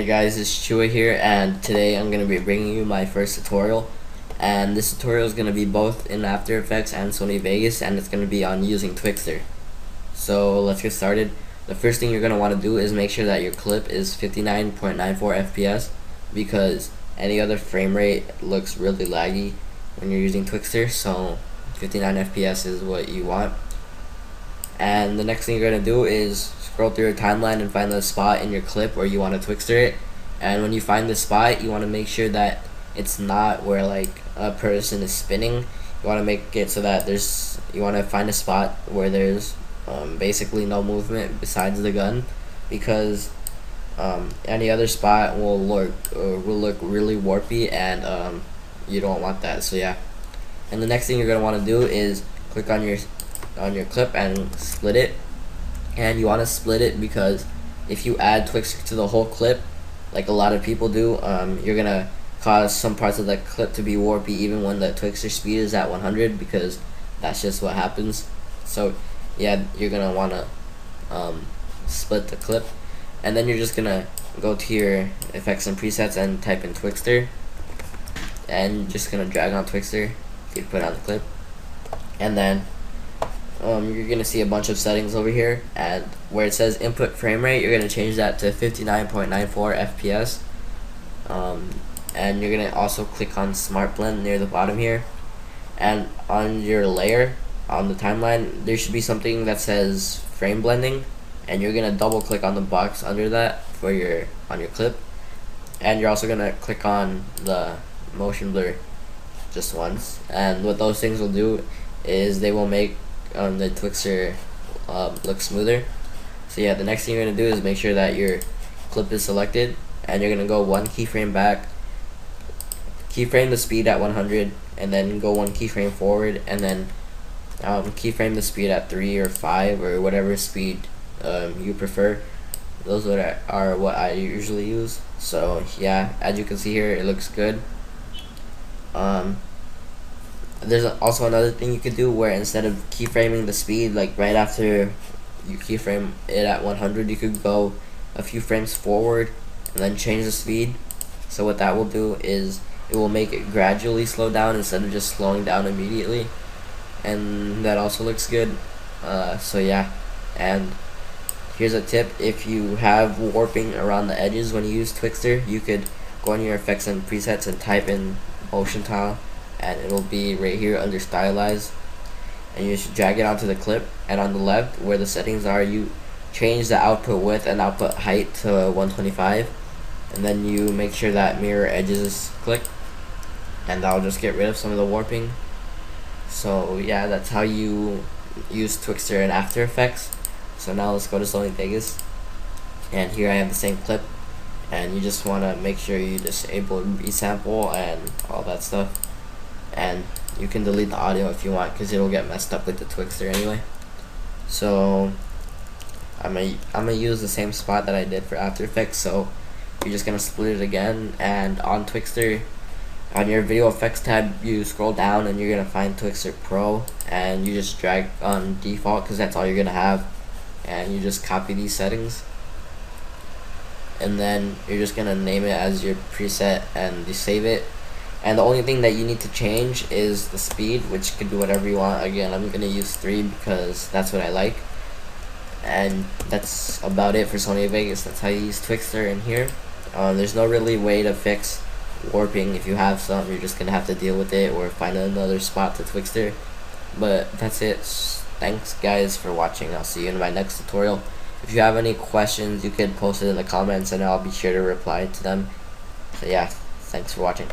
Hey guys, it's Chua here, and today I'm going to be bringing you my first tutorial. And this tutorial is going to be both in After Effects and Sony Vegas, and it's going to be on using Twixtor. So let's get started. The first thing you're going to want to do is make sure that your clip is 59.94 FPS, because any other frame rate looks really laggy when you're using Twixtor, so 59 FPS is what you want. And the next thing you're going to do is scroll through your timeline and find the spot in your clip where you want to Twixtor it. And when you find the spot, you want to make sure that it's not where like a person is spinning. You want to make it so that you want to find a spot where there's basically no movement besides the gun, because any other spot will look really warpy, and you don't want that. So yeah. And the next thing you're going to want to do is click on your clip and split it. And you want to split it because if you add Twixtor to the whole clip, like a lot of people do, you're gonna cause some parts of the clip to be warpy even when the Twixtor speed is at 100, because that's just what happens. So yeah, you're gonna want to split the clip, and then you're just gonna go to your effects and presets and type in Twixtor, and just gonna drag on Twixtor you put on the clip, and then you're gonna see a bunch of settings over here, and where it says input frame rate, you're gonna change that to 59.94 FPS, and you're gonna also click on Smart Blend near the bottom here, and on your layer on the timeline there should be something that says frame blending, and you're gonna double click on the box under that for your clip, and you're also gonna click on the motion blur just once, and what those things will do is they will make the Twixtor look smoother. So yeah, the next thing you're gonna do is make sure that your clip is selected, and you're gonna go one keyframe back, keyframe the speed at 100, and then go one keyframe forward, and then keyframe the speed at 3 or 5 or whatever speed you prefer. Those are what I usually use. So yeah, as you can see here, it looks good. There's also another thing you could do where instead of keyframing the speed, like right after you keyframe it at 100, you could go a few frames forward and then change the speed. So what that will do is it will make it gradually slow down instead of just slowing down immediately, and that also looks good. So yeah, and here's a tip: if you have warping around the edges when you use Twixtor, you could go on your effects and presets and type in motion tile, and it'll be right here under stylize, and you should drag it onto the clip, and on the left where the settings are, you change the output width and output height to 125, and then you make sure that mirror edges is clicked, and that'll just get rid of some of the warping. So yeah, that's how you use Twixtor in After Effects. So now let's go to Sony Vegas, and here I have the same clip, and you just want to make sure you disable resample and all that stuff, and you can delete the audio if you want, because it'll get messed up with the Twixtor anyway. So I'm gonna use the same spot that I did for After Effects. So you're just gonna split it again, and on Twixtor, on your video effects tab, you scroll down and you're gonna find Twixtor Pro, and you just drag on default because that's all you're gonna have, and you just copy these settings, and then you're just gonna name it as your preset and you save it. And the only thing that you need to change is the speed, which you can do whatever you want. Again, I'm gonna use 3 because that's what I like. And that's about it for Sony Vegas. That's how you use Twixtor in here. There's no really way to fix warping. If you have some, you're just gonna have to deal with it or find another spot to Twixtor. But that's it. Thanks guys for watching. I'll see you in my next tutorial. If you have any questions, you can post it in the comments and I'll be sure to reply to them. So yeah, thanks for watching.